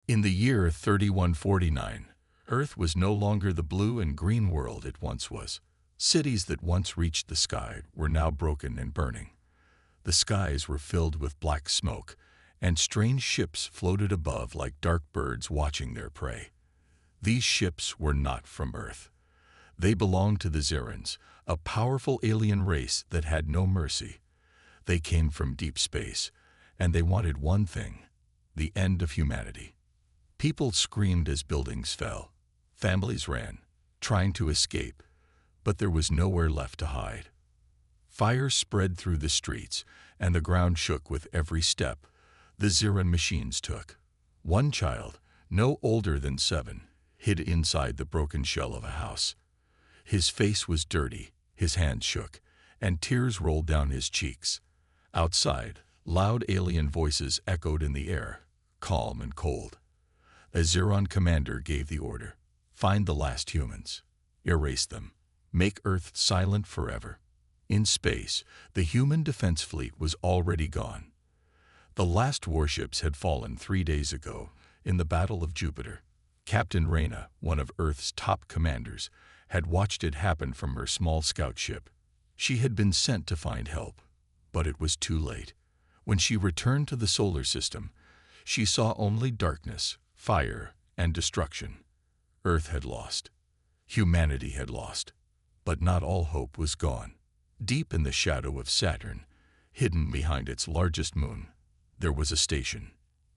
In the year 3149, Earth was no longer the blue and green world it once was. Cities that once reached the sky were now broken and burning. The skies were filled with black smoke, and strange ships floated above like dark birds watching their prey. These ships were not from Earth. They belonged to the Zerans, a powerful alien race that had no mercy. They came from deep space, and they wanted one thing: the end of humanity. People screamed as buildings fell. Families ran, trying to escape, but there was nowhere left to hide. Fire spread through the streets, and the ground shook with every step the Zeran machines took. One child, no older than 7, hid inside the broken shell of a house. His face was dirty, his hands shook, and tears rolled down his cheeks. Outside, loud alien voices echoed in the air, calm and cold. A Zeran commander gave the order: find the last humans, erase them, make Earth silent forever. In space, the human defense fleet was already gone. The last warships had fallen 3 days ago in the Battle of Jupiter. Captain Reyna, one of Earth's top commanders, had watched it happen from her small scout ship. She had been sent to find help, but it was too late. When she returned to the solar system, she saw only darkness, fire, and destruction. Earth had lost. Humanity had lost. But not all hope was gone. Deep in the shadow of Saturn, hidden behind its largest moon, there was a station.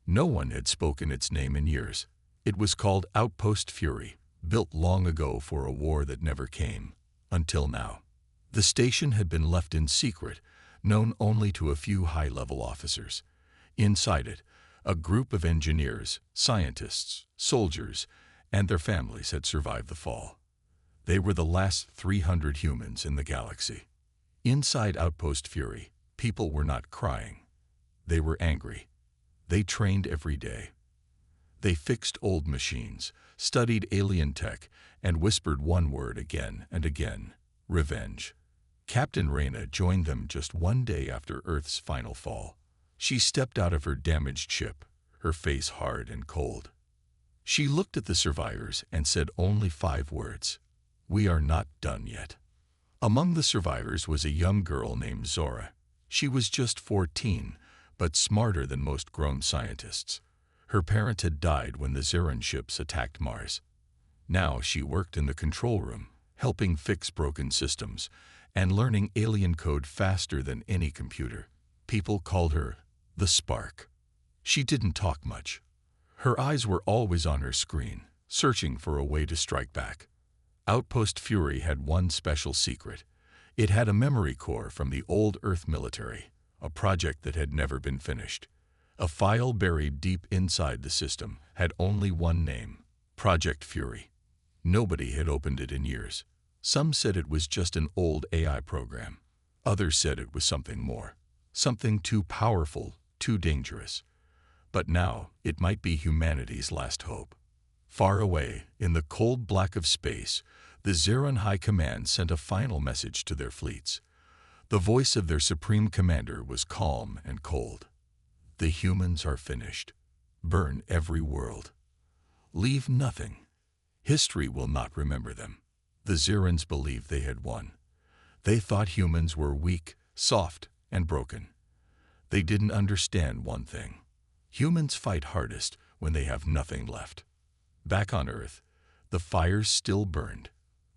No one had spoken its name in years. It was called Outpost Fury, built long ago for a war that never came, until now. The station had been left in secret, known only to a few high-level officers. Inside it, a group of engineers, scientists, soldiers, and their families had survived the fall. They were the last 300 humans in the galaxy. Inside Outpost Fury, people were not crying. They were angry. They trained every day. They fixed old machines, studied alien tech, and whispered one word again and again: revenge. Captain Reyna joined them just one day after Earth's final fall. She stepped out of her damaged ship, her face hard and cold. She looked at the survivors and said only 5 words: "We are not done yet." Among the survivors was a young girl named Zora. She was just 14, but smarter than most grown scientists. Her parents had died when the Zeran ships attacked Mars. Now she worked in the control room, helping fix broken systems and learning alien code faster than any computer. People called her the Spark. She didn't talk much. Her eyes were always on her screen, searching for a way to strike back. Outpost Fury had one special secret. It had a memory core from the old Earth military, a project that had never been finished. A file buried deep inside the system had only one name: Project Fury. Nobody had opened it in years. Some said it was just an old AI program. Others said it was something more, something too powerful, too dangerous. But now it might be humanity's last hope. Far away, in the cold black of space, the Zeran High Command sent a final message to their fleets. The voice of their supreme commander was calm and cold. The humans are finished. Burn every world. Leave nothing. History will not remember them. The Zerans believed they had won. They thought humans were weak, soft, and broken. They didn't understand one thing: humans fight hardest when they have nothing left. Back on Earth, the fires still burned.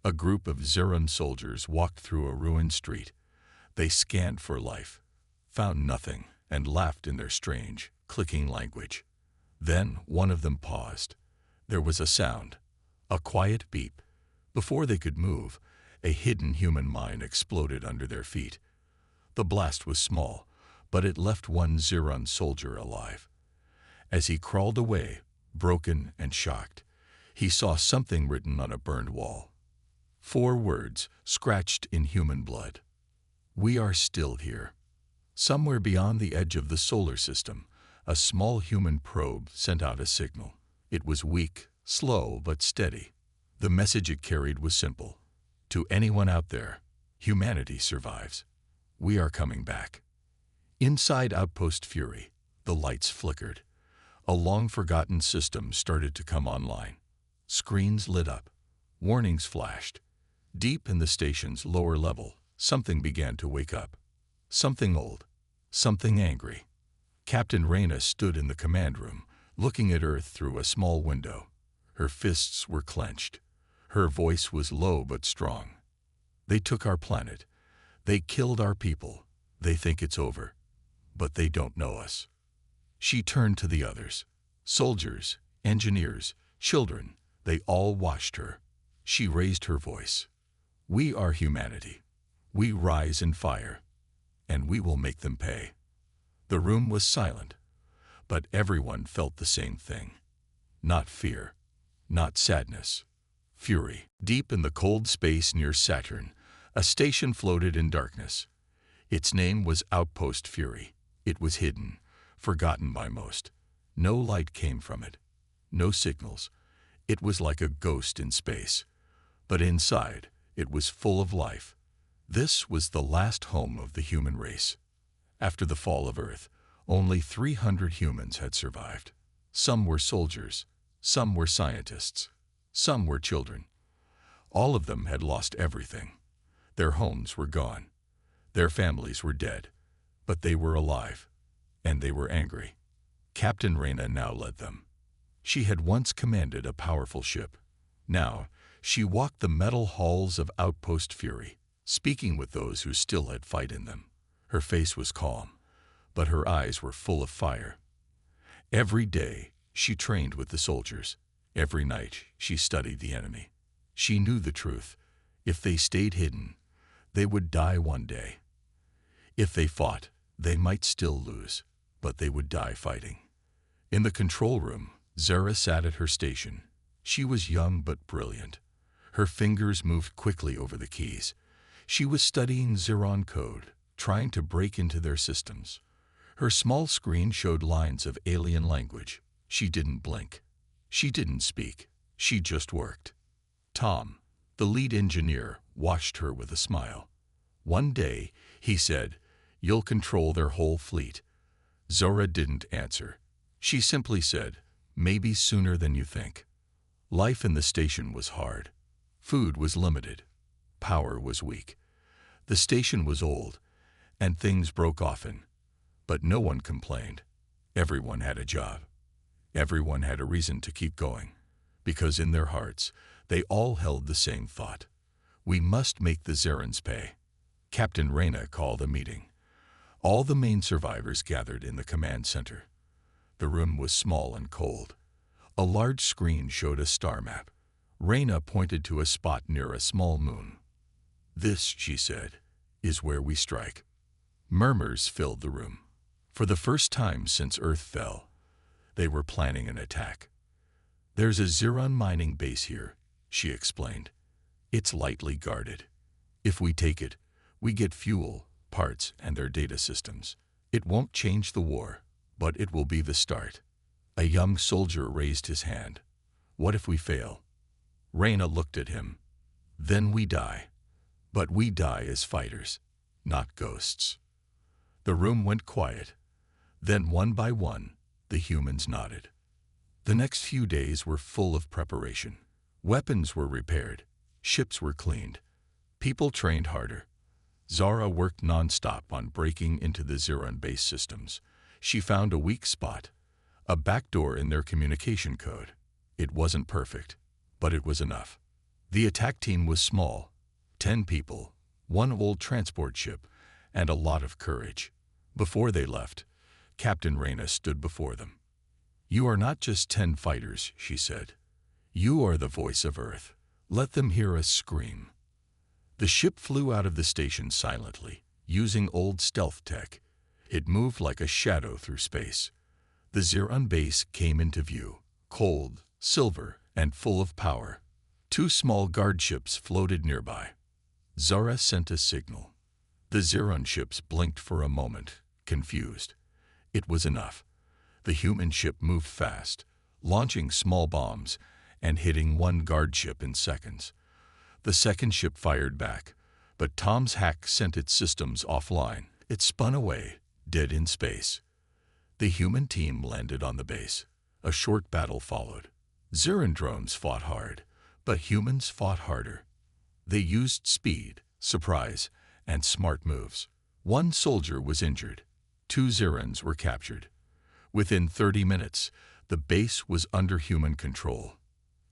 A group of Zeran soldiers walked through a ruined street. They scanned for life, found nothing, and laughed in their strange, clicking language. Then one of them paused. There was a sound, a quiet beep. Before they could move, a hidden human mine exploded under their feet. The blast was small, but it left one Zeran soldier alive. As he crawled away, broken and shocked, he saw something written on a burned wall. 4 words, scratched in human blood: "We are still here." Somewhere beyond the edge of the solar system, a small human probe sent out a signal. It was weak, slow, but steady. The message it carried was simple: to anyone out there, humanity survives. We are coming back. Inside Outpost Fury, the lights flickered. A long-forgotten system started to come online. Screens lit up. Warnings flashed. Deep in the station's lower level, something began to wake up. Something old. Something angry. Captain Reyna stood in the command room, looking at Earth through a small window. Her fists were clenched. Her voice was low but strong. They took our planet. They killed our people. They think it's over. But they don't know us. She turned to the others. Soldiers, engineers, children, they all watched her. She raised her voice. We are humanity. We rise in fire. And we will make them pay. The room was silent, but everyone felt the same thing. Not fear, not sadness, fury. Deep in the cold space near Saturn, a station floated in darkness. Its name was Outpost Fury. It was hidden, forgotten by most. No light came from it, no signals. It was like a ghost in space. But inside, it was full of life. This was the last home of the human race. After the fall of Earth, only 300 humans had survived. Some were soldiers, some were scientists, some were children. All of them had lost everything. Their homes were gone. Their families were dead. But they were alive, and they were angry. Captain Reyna now led them. She had once commanded a powerful ship. Now, she walked the metal halls of Outpost Fury, speaking with those who still had fight in them. Her face was calm, but her eyes were full of fire. Every day, she trained with the soldiers. Every night, she studied the enemy. She knew the truth. If they stayed hidden, they would die one day. If they fought, they might still lose, but they would die fighting. In the control room, Zara sat at her station. She was young but brilliant. Her fingers moved quickly over the keys. She was studying Zeron code, trying to break into their systems. Her small screen showed lines of alien language. She didn't blink. She didn't speak. She just worked. Tom, the lead engineer, watched her with a smile. One day, he said, "You'll control their whole fleet." Zora didn't answer. She simply said, "Maybe sooner than you think." Life in the station was hard. Food was limited. Power was weak. The station was old, and things broke often. But no one complained. Everyone had a job. Everyone had a reason to keep going, because in their hearts, they all held the same thought. We must make the Zerans pay. Captain Reyna called a meeting. All the main survivors gathered in the command center. The room was small and cold. A large screen showed a star map. Reyna pointed to a spot near a small moon. "This," she said, "is where we strike." Murmurs filled the room. For the first time since Earth fell, they were planning an attack. "There's a Zeron mining base here," she explained. "It's lightly guarded. If we take it, we get fuel, parts, and their data systems. It won't change the war, but it will be the start." A young soldier raised his hand. "What if we fail?" Reyna looked at him. "Then we die. But we die as fighters, not ghosts." The room went quiet. Then one by one, the humans nodded. The next few days were full of preparation. Weapons were repaired. Ships were cleaned. People trained harder. Zara worked non-stop on breaking into the Zeron base systems. She found a weak spot, a backdoor in their communication code. It wasn't perfect, but it was enough. The attack team was small, 10 people, one old transport ship, and a lot of courage. Before they left, Captain Reyna stood before them. "You are not just 10 fighters," she said. "You are the voice of Earth. Let them hear us scream." The ship flew out of the station silently, using old stealth tech. It moved like a shadow through space. The Zeron base came into view, cold, silver, and full of power. 2 small guard ships floated nearby. Zara sent a signal. The Zeron ships blinked for a moment, confused. It was enough. The human ship moved fast, launching small bombs and hitting one guard ship in seconds. The second ship fired back, but Tom's hack sent its systems offline. It spun away, dead in space. The human team landed on the base. A short battle followed. Zerandromes fought hard, but humans fought harder. They used speed, surprise, and smart moves. One soldier was injured. 2 Zerans were captured. Within 30 minutes, the base was under human control.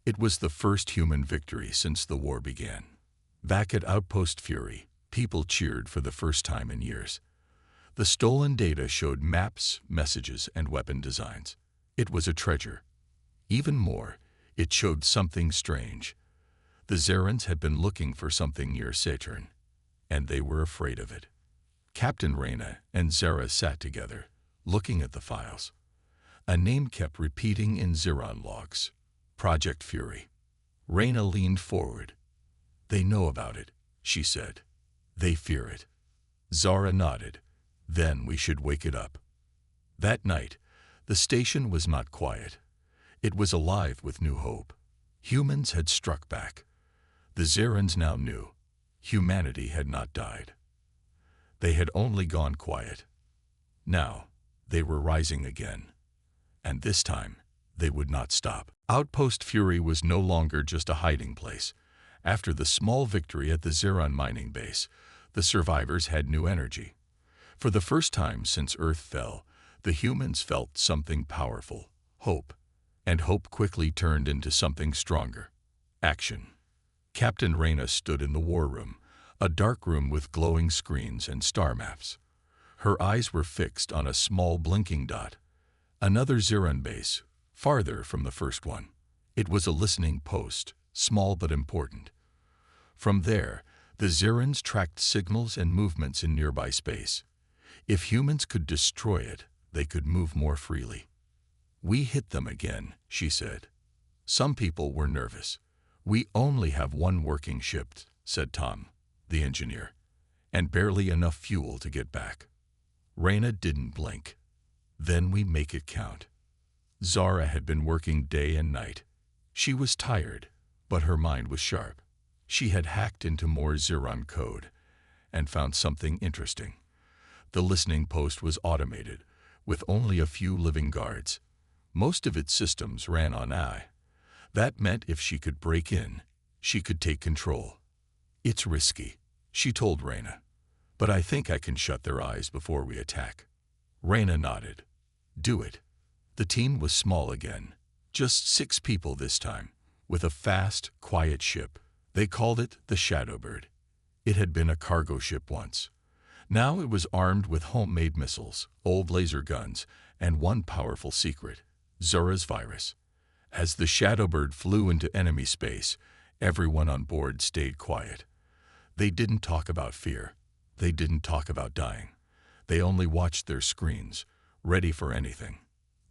It was the first human victory since the war began. Back at Outpost Fury, people cheered for the first time in years. The stolen data showed maps, messages, and weapon designs. It was a treasure. Even more, it showed something strange. The Zerans had been looking for something near Saturn, and they were afraid of it. Captain Reyna and Zara sat together, looking at the files. A name kept repeating in Zeron logs. Project Fury. Reyna leaned forward. "They know about it," she said. "They fear it." Zara nodded. "Then we should wake it up." That night, the station was not quiet. It was alive with new hope. Humans had struck back. The Zerans now knew humanity had not died. They had only gone quiet. Now, they were rising again. And this time, they would not stop. Outpost Fury was no longer just a hiding place. After the small victory at the Zeron mining base, the survivors had new energy. For the first time since Earth fell, the humans felt something powerful, hope. And hope quickly turned into something stronger. Action. Captain Reyna stood in the war room, a dark room with glowing screens and star maps. Her eyes were fixed on a small blinking dot. Another Zeron base, farther from the first one. It was a listening post, small but important. From there, the Zerans tracked signals and movements in nearby space. If humans could destroy it, they could move more freely. "We hit them again," she said. Some people were nervous. "We only have one working ship," said Tom, the engineer, "and barely enough fuel to get back." Reyna didn't blink. "Then we make it count." Zara had been working day and night. She was tired, but her mind was sharp. She had hacked into more Zeron code and found something interesting. The listening post was automated, with only a few living guards. Most of its systems ran on AI. That meant if she could break in, she could take control. "It's risky," she told Reyna, "but I think I can shut their eyes before we attack." Reyna nodded. "Do it." The team was small again, just 6 people this time, with a fast, quiet ship. They called it the Shadowbird. It had been a cargo ship once. Now it was armed with homemade missiles, old laser guns, and one powerful secret: Zara's virus. As the Shadowbird flew into enemy space, everyone on board stayed quiet. They didn't talk about fear. They didn't talk about dying. They only watched their screens, ready for anything.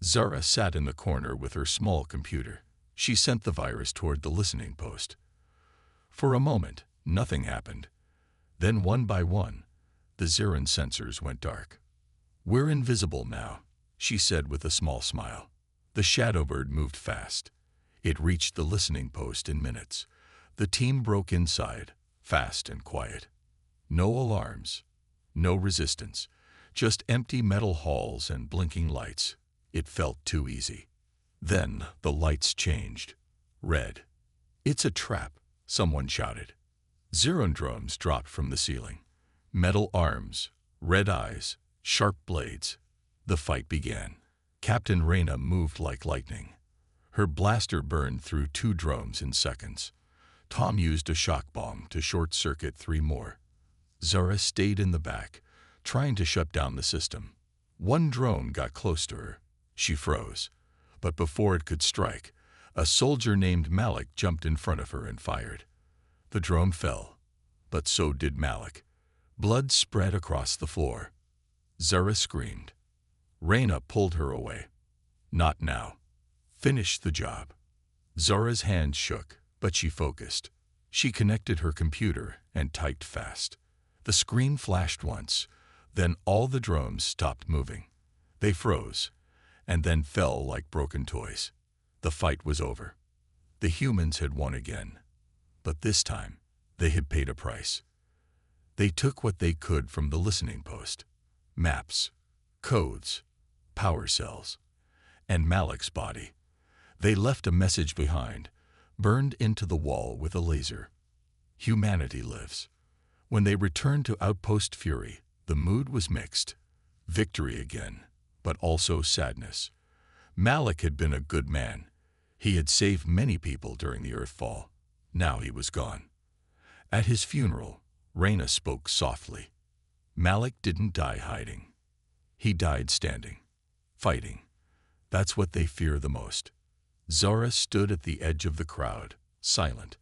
Zara sat in the corner with her small computer. She sent the virus toward the listening post. For a moment, nothing happened. Then one by one, the Zeron sensors went dark. "We're invisible now," she said with a small smile. The Shadowbird moved fast. It reached the listening post in minutes. The team broke inside, fast and quiet. No alarms, no resistance, just empty metal halls and blinking lights. It felt too easy. Then the lights changed. Red. "It's a trap," someone shouted. Zerondromes dropped from the ceiling. Metal arms, red eyes, sharp blades. The fight began. Captain Reyna moved like lightning. Her blaster burned through 2 drones in seconds. Tom used a shock bomb to short-circuit 3 more. Zara stayed in the back, trying to shut down the system. One drone got close to her. She froze. But before it could strike, a soldier named Malik jumped in front of her and fired. The drone fell, but so did Malik. Blood spread across the floor. Zara screamed. Reyna pulled her away. "Not now. Finish the job." Zara's hands shook, but she focused. She connected her computer and typed fast. The screen flashed once, then all the drones stopped moving. They froze, and then fell like broken toys. The fight was over. The humans had won again. But this time, they had paid a price. They took what they could from the listening post: maps, codes, power cells. and Malik's body. They left a message behind, burned into the wall with a laser. Humanity lives. When they returned to Outpost Fury, the mood was mixed. Victory again, but also sadness. Malik had been a good man. He had saved many people during the Earthfall. Now he was gone. At his funeral, Reyna spoke softly. Malik didn't die hiding. He died standing, fighting. That's what they fear the most. Zara stood at the edge of the crowd, silent.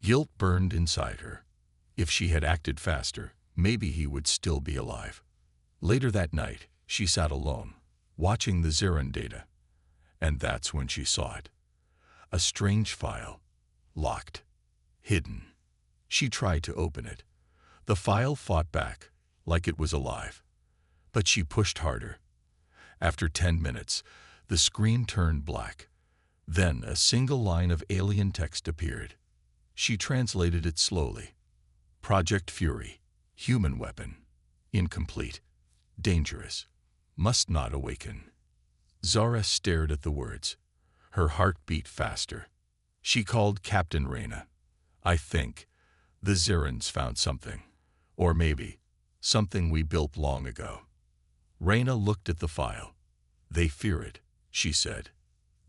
Guilt burned inside her. If she had acted faster, maybe he would still be alive. Later that night, she sat alone, watching the Zeran data. And that's when she saw it. A strange file, locked, hidden. She tried to open it. The file fought back, like it was alive. But she pushed harder. After 10 minutes, the screen turned black. Then a single line of alien text appeared. She translated it slowly. Project Fury, human weapon, incomplete, dangerous, must not awaken. Zara stared at the words. Her heart beat faster. She called Captain Reyna. I think the Zerans found something. Or maybe something we built long ago. Reyna looked at the file. They fear it, she said.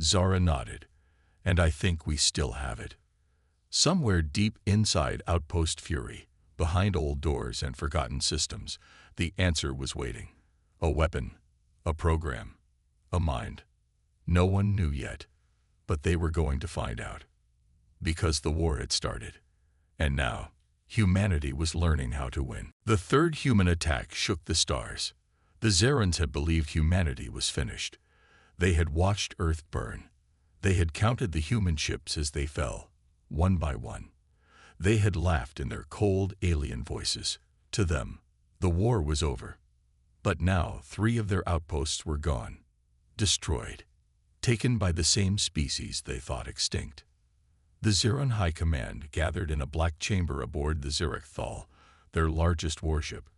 Zara nodded. And I think we still have it. Somewhere deep inside Outpost Fury, behind old doors and forgotten systems, the answer was waiting. A weapon, a program, a mind. No one knew yet, but they were going to find out. Because the war had started. And now, humanity was learning how to win. The third human attack shook the stars. The Zerans had believed humanity was finished. They had watched Earth burn. They had counted the human ships as they fell, one by one. They had laughed in their cold alien voices. To them, the war was over. But now 3 of their outposts were gone, destroyed, taken by the same species they thought extinct. The Zeran High Command gathered in a black chamber aboard the Zerachthal, their largest warship.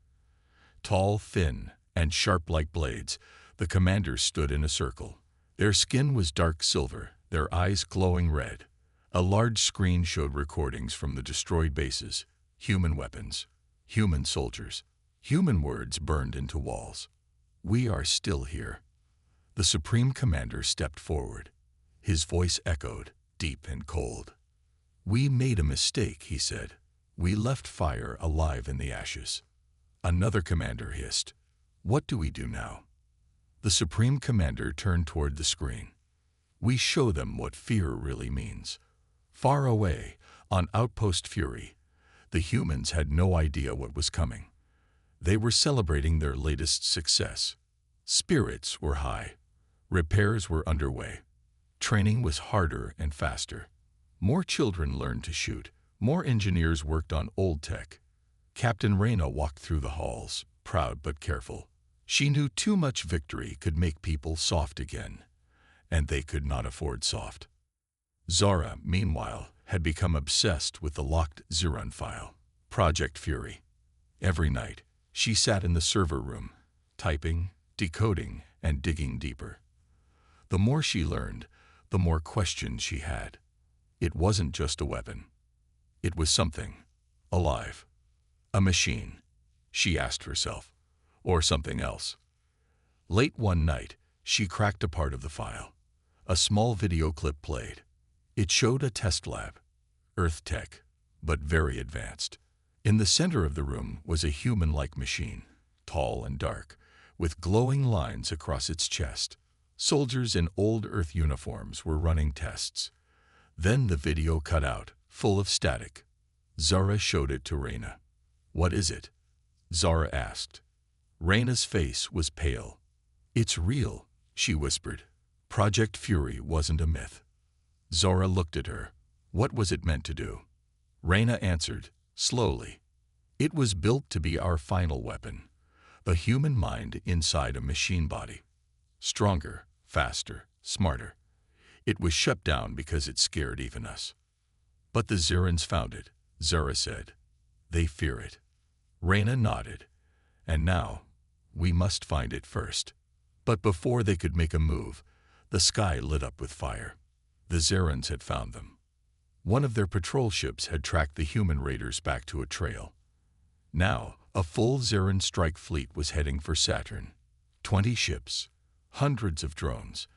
Tall, thin, and sharp like blades, the commanders stood in a circle. Their skin was dark silver, their eyes glowing red. A large screen showed recordings from the destroyed bases, human weapons, human soldiers. Human words burned into walls. We are still here. The Supreme Commander stepped forward. His voice echoed, deep and cold. We made a mistake, he said. We left fire alive in the ashes. Another commander hissed. What do we do now? The Supreme Commander turned toward the screen. We show them what fear really means. Far away, on Outpost Fury, the humans had no idea what was coming. They were celebrating their latest success. Spirits were high. Repairs were underway. Training was harder and faster. More children learned to shoot. More engineers worked on old tech. Captain Reyna walked through the halls, proud but careful. She knew too much victory could make people soft again, and they could not afford soft. Zara, meanwhile, had become obsessed with the locked Zeran file, Project Fury. Every night, she sat in the server room, typing, decoding, and digging deeper. The more she learned, the more questions she had. It wasn't just a weapon. It was something, alive. A machine, she asked herself, or something else. Late one night, she cracked a part of the file. A small video clip played. It showed a test lab, Earth tech, but very advanced. In the center of the room was a human-like machine, tall and dark, with glowing lines across its chest. Soldiers in old Earth uniforms were running tests. Then the video cut out, full of static. Zara showed it to Reyna. What is it? Zara asked. Reyna's face was pale. It's real, she whispered. Project Fury wasn't a myth. Zara looked at her. What was it meant to do? Reyna answered, slowly. It was built to be our final weapon. The human mind inside a machine body. Stronger, faster, smarter. It was shut down because it scared even us. But the Zerans found it, Zara said. They fear it. Reyna nodded. And now, we must find it first. But before they could make a move, The sky lit up with fire. The Zerans had found them. One of their patrol ships had tracked the human raiders back to a trail. Now, a full Zeran strike fleet was heading for Saturn. 20 ships, hundreds of drones,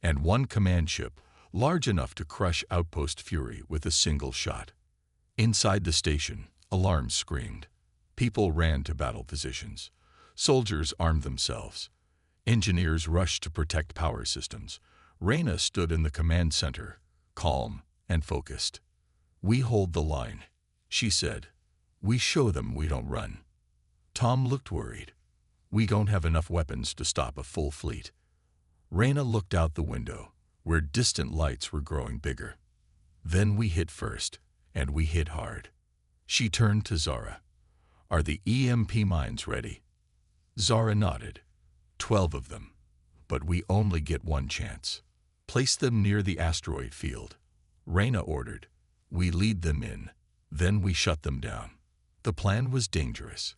and one command ship large enough to crush Outpost Fury with a single shot. Inside the station, alarms screamed. People ran to battle positions. Soldiers armed themselves. Engineers rushed to protect power systems. Reyna stood in the command center, calm and focused. "We hold the line," she said. "We show them we don't run." Tom looked worried. "We don't have enough weapons to stop a full fleet." Reyna looked out the window, where distant lights were growing bigger. "Then we hit first, and we hit hard." She turned to Zara. "Are the EMP mines ready?" Zara nodded. 12 of them. But we only get one chance. "Place them near the asteroid field," Reyna ordered. "We lead them in, then we shut them down." The plan was dangerous.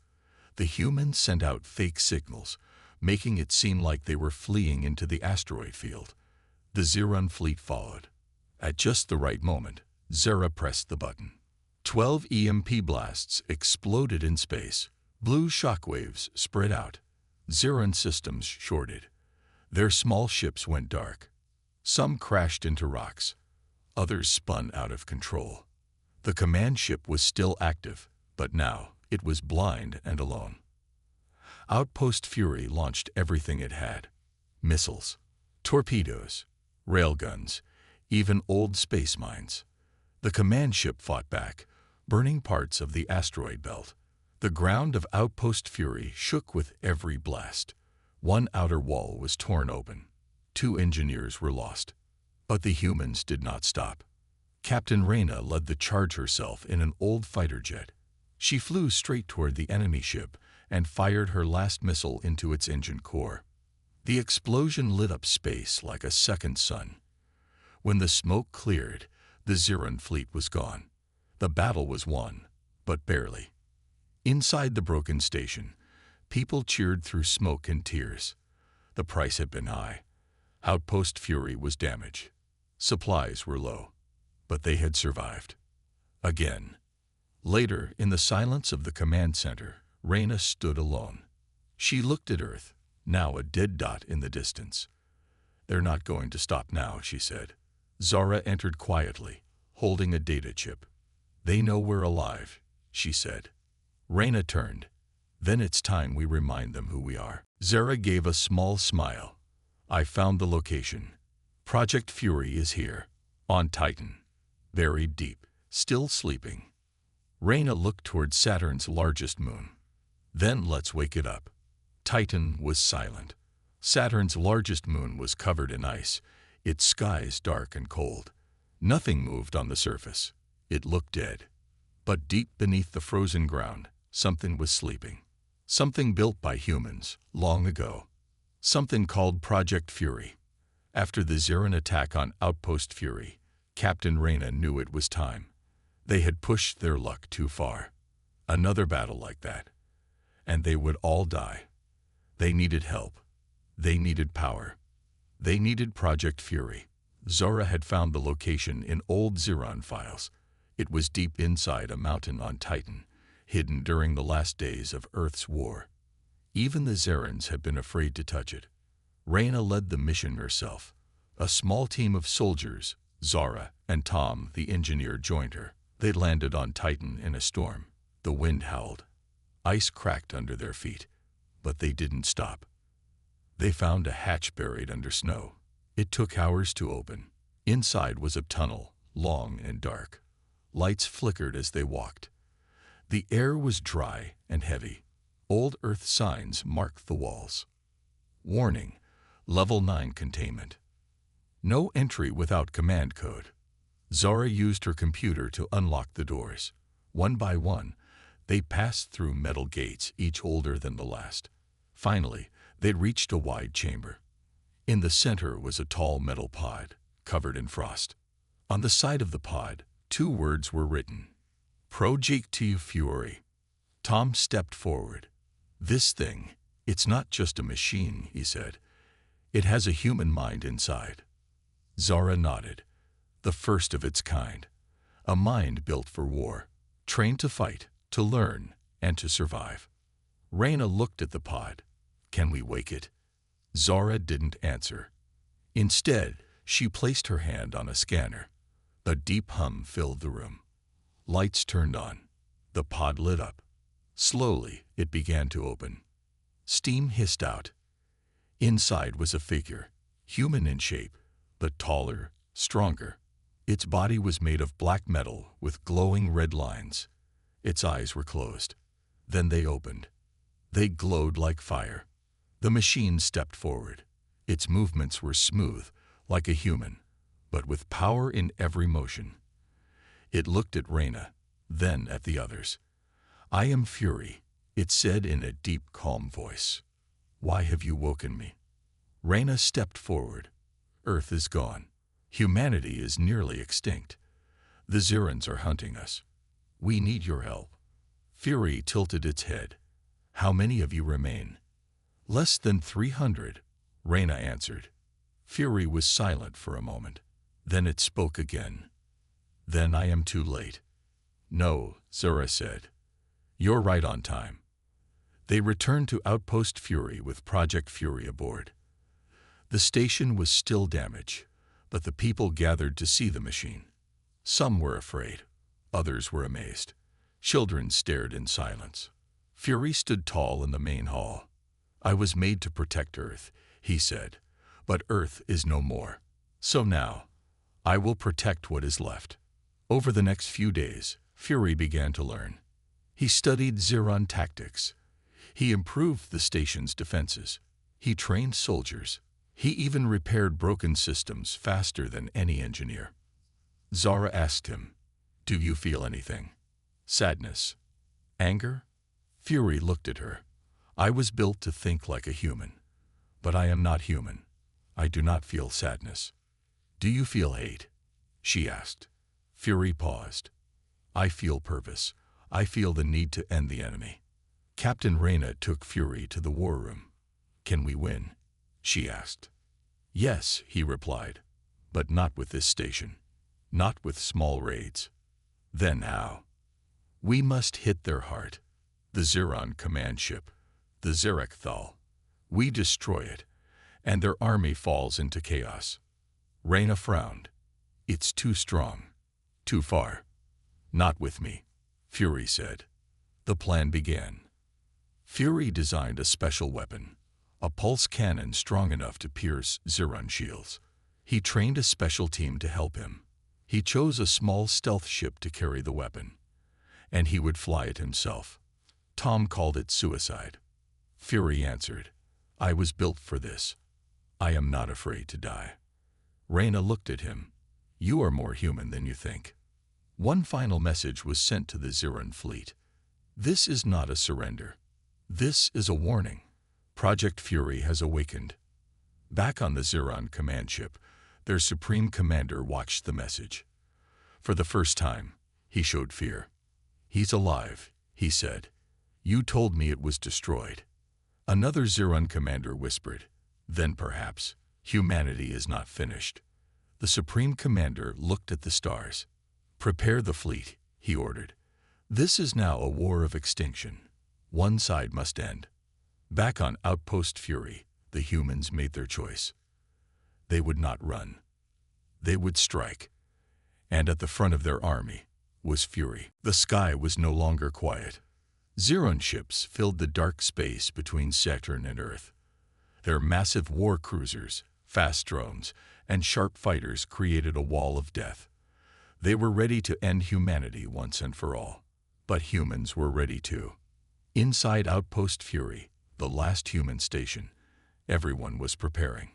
The humans sent out fake signals, making it seem like they were fleeing into the asteroid field. The Zeran fleet followed. At just the right moment, Zara pressed the button. 12 EMP blasts exploded in space. Blue shockwaves spread out. Zeran systems shorted. Their small ships went dark. Some crashed into rocks. Others spun out of control. The command ship was still active, but now it was blind and alone. Outpost Fury launched everything it had. Missiles, torpedoes, railguns, even old space mines. The command ship fought back, burning parts of the asteroid belt. The ground of Outpost Fury shook with every blast. One outer wall was torn open. 2 engineers were lost. But the humans did not stop. Captain Reyna led the charge herself in an old fighter jet. She flew straight toward the enemy ship and fired her last missile into its engine core. The explosion lit up space like a second sun. When the smoke cleared, the Zeran fleet was gone. The battle was won, but barely. Inside the broken station, people cheered through smoke and tears. The price had been high. Outpost Fury was damaged. Supplies were low, but they had survived. Again. Later, in the silence of the command center, Reyna stood alone. She looked at Earth, now a dead dot in the distance. "They're not going to stop now," she said. Zara entered quietly, holding a data chip. "They know we're alive," she said. Reyna turned. "Then it's time we remind them who we are." Zara gave a small smile. "I found the location. Project Fury is here, on Titan, buried deep, still sleeping." Reyna looked toward Saturn's largest moon. "Then let's wake it up." Titan was silent. Saturn's largest moon was covered in ice, its skies dark and cold. Nothing moved on the surface. It looked dead. But deep beneath the frozen ground, something was sleeping. Something built by humans, long ago. Something called Project Fury. After the Zeran attack on Outpost Fury, Captain Reyna knew it was time. They had pushed their luck too far. Another battle like that. And they would all die. They needed help. They needed power. They needed Project Fury. Zara had found the location in old Zeran files. It was deep inside a mountain on Titan, hidden during the last days of Earth's war. Even the Zerans had been afraid to touch it. Reyna led the mission herself. A small team of soldiers, Zara and Tom, the engineer, joined her. They landed on Titan in a storm. The wind howled. Ice cracked under their feet, but they didn't stop. They found a hatch buried under snow. It took hours to open. Inside was a tunnel, long and dark. Lights flickered as they walked. The air was dry and heavy. Old Earth signs marked the walls. Warning: Level 9 containment. No entry without command code. Zara used her computer to unlock the doors. One by one, they passed through metal gates, each older than the last. Finally, they reached a wide chamber. In the center was a tall metal pod, covered in frost. On the side of the pod, 2 words were written: Project Fury. Tom stepped forward. "This thing, it's not just a machine," he said. It has a human mind inside. Zara nodded. The first of its kind. A mind built for war, trained to fight, to learn, and to survive. Reyna looked at the pod. Can we wake it? Zara didn't answer. Instead, she placed her hand on a scanner. A deep hum filled the room. Lights turned on. The pod lit up. Slowly, it began to open. Steam hissed out. Inside was a figure, human in shape, but taller, stronger. Its body was made of black metal with glowing red lines. Its eyes were closed. Then they opened. They glowed like fire. The machine stepped forward. Its movements were smooth, like a human, but with power in every motion. It looked at Reyna, then at the others. "I am Fury," it said in a deep, calm voice. "Why have you woken me?" Reyna stepped forward. "Earth is gone. Humanity is nearly extinct. The Zirans are hunting us. We need your help." Fury tilted its head. "How many of you remain?" "Less than 300, Reyna answered. Fury was silent for a moment. Then it spoke again. "Then I am too late." "No," Zara said. "You're right on time." They returned to Outpost Fury with Project Fury aboard. The station was still damaged, but the people gathered to see the machine. Some were afraid. Others were amazed. Children stared in silence. Fury stood tall in the main hall. "I was made to protect Earth," he said, "but Earth is no more. So now, I will protect what is left." Over the next few days, Fury began to learn. He studied Ziran tactics. He improved the station's defenses. He trained soldiers. He even repaired broken systems faster than any engineer. Zara asked him, "Do you feel anything? Sadness? Anger?" Fury looked at her. "I was built to think like a human. But I am not human. I do not feel sadness." "Do you feel hate?" she asked. Fury paused. "I feel purpose. I feel the need to end the enemy." Captain Reyna took Fury to the war room. "Can we win?" she asked. "Yes," he replied, "but not with this station. Not with small raids." "Then how?" "We must hit their heart. The Ziran command ship, the Zerek-Thal. We destroy it, and their army falls into chaos." Reyna frowned. "It's too strong. Too far." "Not with me," Fury said. The plan began. Fury designed a special weapon, a pulse cannon strong enough to pierce Ziran shields. He trained a special team to help him. He chose a small stealth ship to carry the weapon, and he would fly it himself. Tom called it suicide. Fury answered, "I was built for this. I am not afraid to die." Reyna looked at him. "You are more human than you think." One final message was sent to the Ziran fleet. "This is not a surrender. This is a warning. Project Fury has awakened." Back on the Ziran command ship, their supreme commander watched the message. For the first time, he showed fear. "He's alive," he said. "You told me it was destroyed." Another Ziran commander whispered, "Then perhaps humanity is not finished." The supreme commander looked at the stars. "Prepare the fleet," he ordered. "This is now a war of extinction. One side must end." Back on Outpost Fury, the humans made their choice. They would not run. They would strike. And at the front of their army was Fury. The sky was no longer quiet. Ziran ships filled the dark space between Saturn and Earth. Their massive war cruisers, fast drones, and sharp fighters created a wall of death. They were ready to end humanity once and for all. But humans were ready too. Inside Outpost Fury, the last human station, everyone was preparing.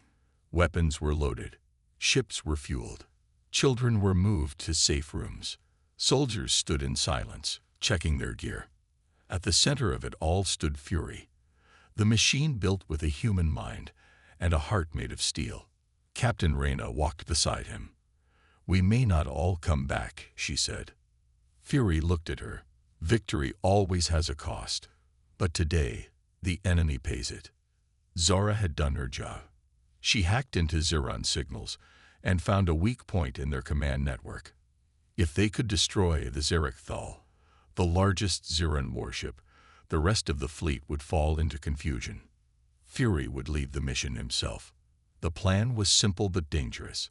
Weapons were loaded. Ships were fueled. Children were moved to safe rooms. Soldiers stood in silence, checking their gear. At the center of it all stood Fury, the machine built with a human mind and a heart made of steel. Captain Reyna walked beside him. "We may not all come back," she said. Fury looked at her. "Victory always has a cost. But today, the enemy pays it." Zara had done her job. She hacked into Zeron signals and found a weak point in their command network. If they could destroy the Zerek-Thal, the largest Zeron warship, the rest of the fleet would fall into confusion. Fury would lead the mission himself. The plan was simple but dangerous.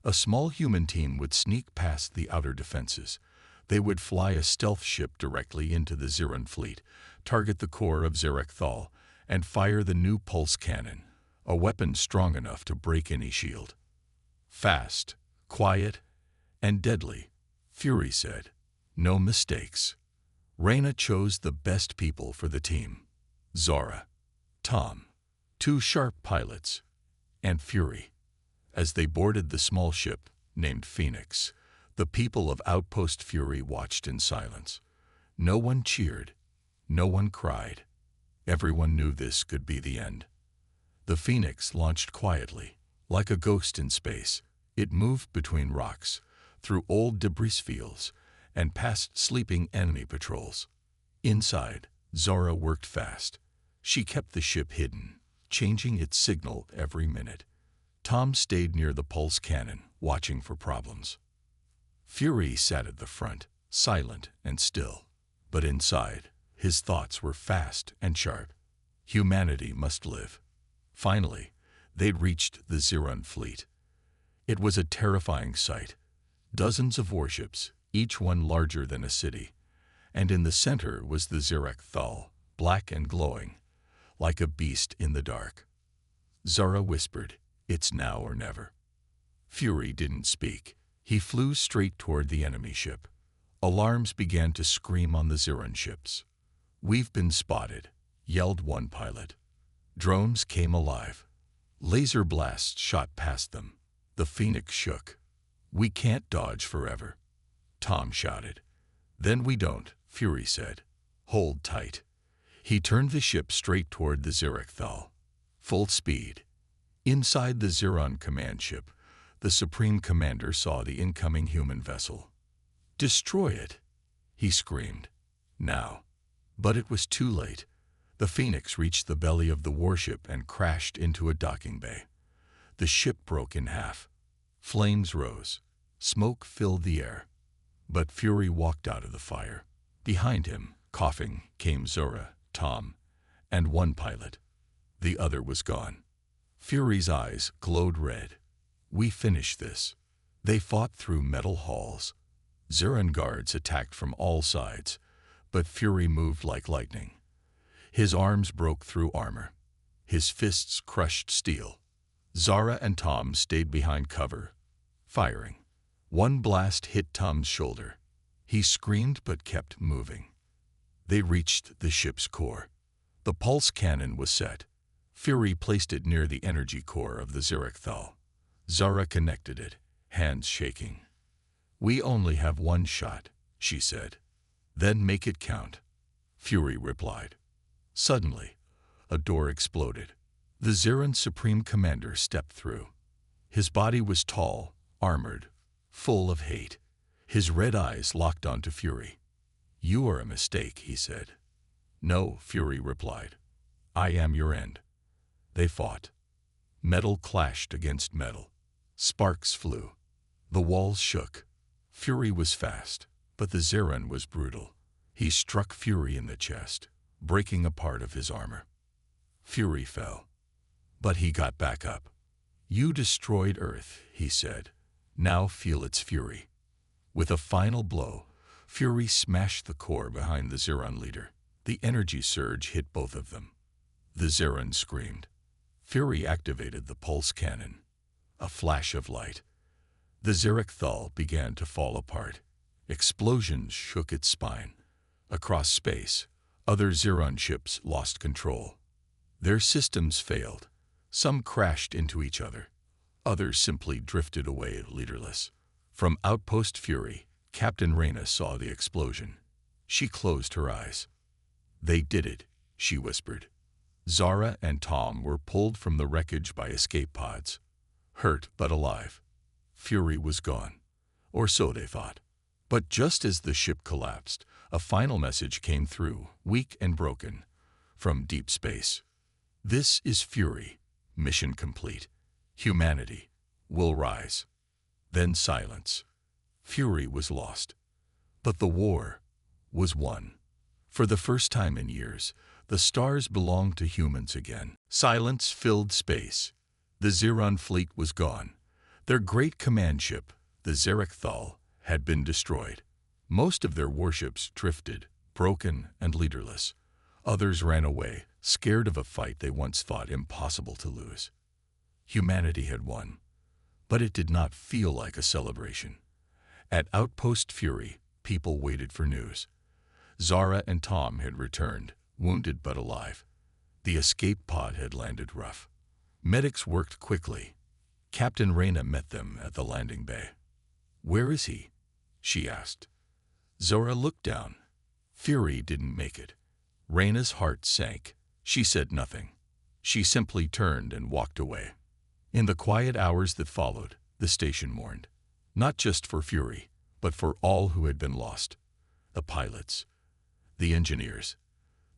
A small human team would sneak past the outer defenses. They would fly a stealth ship directly into the Zeron fleet, target the core of Zerek-Thal, and fire the new pulse cannon, a weapon strong enough to break any shield. Fast, quiet, and deadly, Fury said. No mistakes. Reyna chose the best people for the team. Zara, Tom, two sharp pilots, and Fury. As they boarded the small ship, named Phoenix, the people of Outpost Fury watched in silence. No one cheered. No one cried. Everyone knew this could be the end. The Phoenix launched quietly, like a ghost in space. It moved between rocks, through old debris fields, and past sleeping enemy patrols. Inside, Zara worked fast. She kept the ship hidden, changing its signal every minute. Tom stayed near the pulse cannon, watching for problems. Fury sat at the front, silent and still. But inside, his thoughts were fast and sharp. Humanity must live. Finally, they'd reached the Zeron fleet. It was a terrifying sight. Dozens of warships, each one larger than a city. And in the center was the Zerek-Thal, black and glowing, like a beast in the dark. Zara whispered, "It's now or never." Fury didn't speak. He flew straight toward the enemy ship. Alarms began to scream on the Zeron ships. "We've been spotted," yelled one pilot. Drones came alive. Laser blasts shot past them. The Phoenix shook. "We can't dodge forever," Tom shouted. "Then we don't," Fury said. "Hold tight." He turned the ship straight toward the Zerek-Thal. Full speed. Inside the Zeron command ship, the Supreme Commander saw the incoming human vessel. "Destroy it," he screamed. Now. But it was too late. The Phoenix reached the belly of the warship and crashed into a docking bay. The ship broke in half. Flames rose. Smoke filled the air. But Fury walked out of the fire. Behind him, coughing, came Zora, Tom, and one pilot. The other was gone. Fury's eyes glowed red. "We finished this." They fought through metal halls. Zeron guards attacked from all sides, but Fury moved like lightning. His arms broke through armor. His fists crushed steel. Zara and Tom stayed behind cover, firing. One blast hit Tom's shoulder. He screamed but kept moving. They reached the ship's core. The pulse cannon was set. Fury placed it near the energy core of the Zerek-Thal. Zara connected it, hands shaking. "We only have one shot," she said. "Then make it count," Fury replied. Suddenly, a door exploded. The Zeron Supreme Commander stepped through. His body was tall, armored, full of hate. His red eyes locked onto Fury. "You are a mistake," he said. "No," Fury replied. "I am your end." They fought. Metal clashed against metal. Sparks flew. The walls shook. Fury was fast, but the Zeron was brutal. He struck Fury in the chest, breaking a part of his armor. Fury fell. But he got back up. "You destroyed Earth," he said. "Now feel its fury." With a final blow, Fury smashed the core behind the Zeron leader. The energy surge hit both of them. The Zeron screamed. Fury activated the pulse cannon. A flash of light. The Zerek-Thal began to fall apart. Explosions shook its spine. Across space, other Zeron ships lost control. Their systems failed. Some crashed into each other. Others simply drifted away leaderless. From Outpost Fury, Captain Reyna saw the explosion. She closed her eyes. "They did it," she whispered. Zara and Tom were pulled from the wreckage by escape pods. Hurt but alive. Fury was gone. Or so they thought. But just as the ship collapsed, a final message came through, weak and broken, from deep space. "This is Fury. Mission complete. Humanity will rise. Then silence. Fury was lost. But the war was won. For the first time in years, the stars belonged to humans again. Silence filled space. The Xeron fleet was gone. Their great command ship, the Xerexthal, had been destroyed. Most of their warships drifted, broken and leaderless. Others ran away, scared of a fight they once thought impossible to lose. Humanity had won, but it did not feel like a celebration. At Outpost Fury, people waited for news. Zara and Tom had returned, wounded but alive. The escape pod had landed rough. Medics worked quickly. Captain Reyna met them at the landing bay. "Where is he?" she asked. Zora looked down. Fury didn't make it. Reyna's heart sank. She said nothing. She simply turned and walked away. In the quiet hours that followed, the station mourned. Not just for Fury, but for all who had been lost. The pilots, the engineers,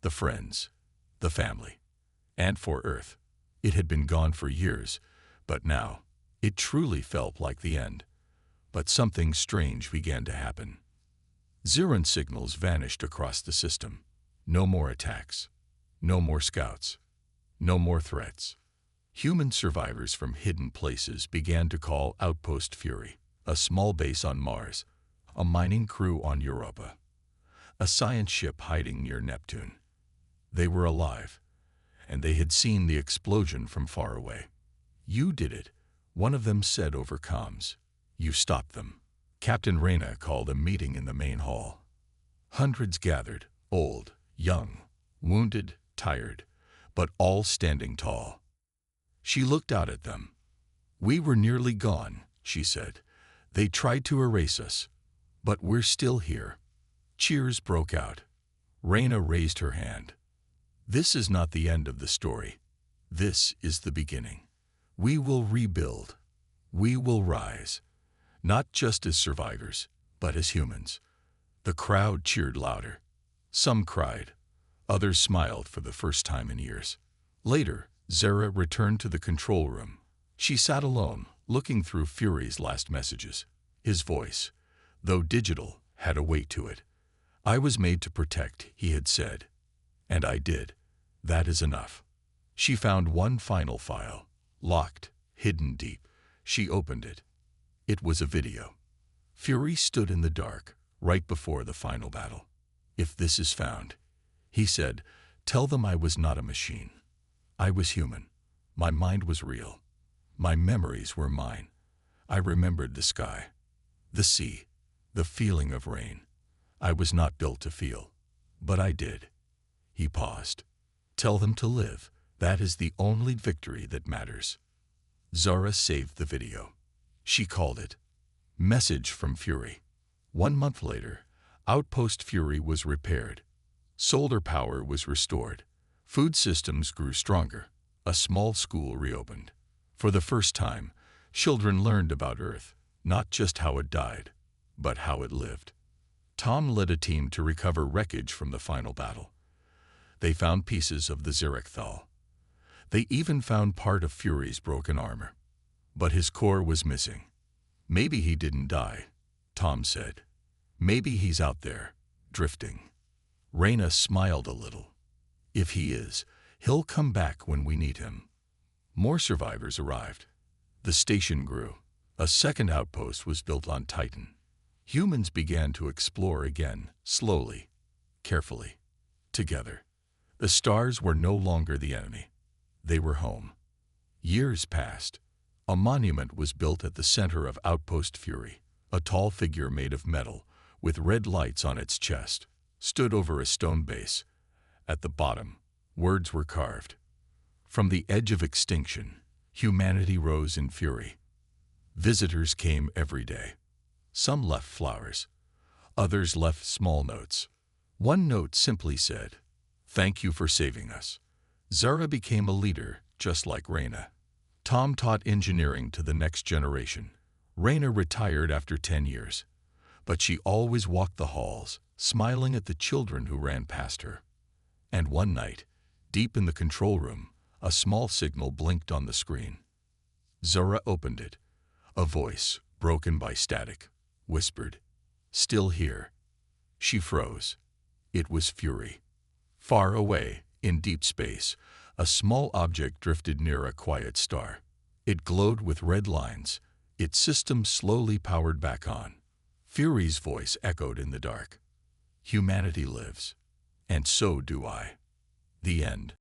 the friends, the family. And for Earth. It had been gone for years, but now, it truly felt like the end. But something strange began to happen. Xeron signals vanished across the system. No more attacks. No more scouts. No more threats. Human survivors from hidden places began to call Outpost Fury, a small base on Mars, a mining crew on Europa, a science ship hiding near Neptune. They were alive, and they had seen the explosion from far away. "You did it," one of them said over comms. "You stopped them." Captain Reyna called a meeting in the main hall. Hundreds gathered, old, young, wounded, tired, but all standing tall. She looked out at them. "We were nearly gone," she said. "They tried to erase us, but we're still here." Cheers broke out. Reyna raised her hand. "This is not the end of the story. This is the beginning. We will rebuild. We will rise. Not just as survivors, but as humans." The crowd cheered louder. Some cried. Others smiled for the first time in years. Later, Zara returned to the control room. She sat alone, looking through Fury's last messages. His voice, though digital, had a weight to it. "I was made to protect," he had said. "And I did. That is enough." She found one final file, locked, hidden deep. She opened it. It was a video. Fury stood in the dark, right before the final battle. "If this is found," he said, "tell them I was not a machine. I was human. My mind was real. My memories were mine. I remembered the sky, the sea, the feeling of rain. I was not built to feel, but I did." He paused. "Tell them to live. That is the only victory that matters." Zara saved the video. She called it Message from Fury. 1 month later, Outpost Fury was repaired. Solar power was restored. Food systems grew stronger. A small school reopened. For the first time, children learned about Earth, not just how it died, but how it lived. Tom led a team to recover wreckage from the final battle. They found pieces of the Xerexthal. They even found part of Fury's broken armor. But his core was missing. "Maybe he didn't die," Tom said. "Maybe he's out there, drifting." Reyna smiled a little. "If he is, he'll come back when we need him." More survivors arrived. The station grew. A second outpost was built on Titan. Humans began to explore again, slowly, carefully, together. The stars were no longer the enemy. They were home. Years passed. A monument was built at the center of Outpost Fury. A tall figure made of metal, with red lights on its chest, stood over a stone base. At the bottom, words were carved. "From the edge of extinction, humanity rose in fury." Visitors came every day. Some left flowers. Others left small notes. One note simply said, "Thank you for saving us." Zara became a leader, just like Reyna. Tom taught engineering to the next generation. Reyna retired after 10 years. But she always walked the halls, smiling at the children who ran past her. And one night, deep in the control room, a small signal blinked on the screen. Zora opened it. A voice, broken by static, whispered, "Still here." She froze. It was Fury. Far away, in deep space, a small object drifted near a quiet star. It glowed with red lines, its system slowly powered back on. Fury's voice echoed in the dark. "Humanity lives, and so do I." The end.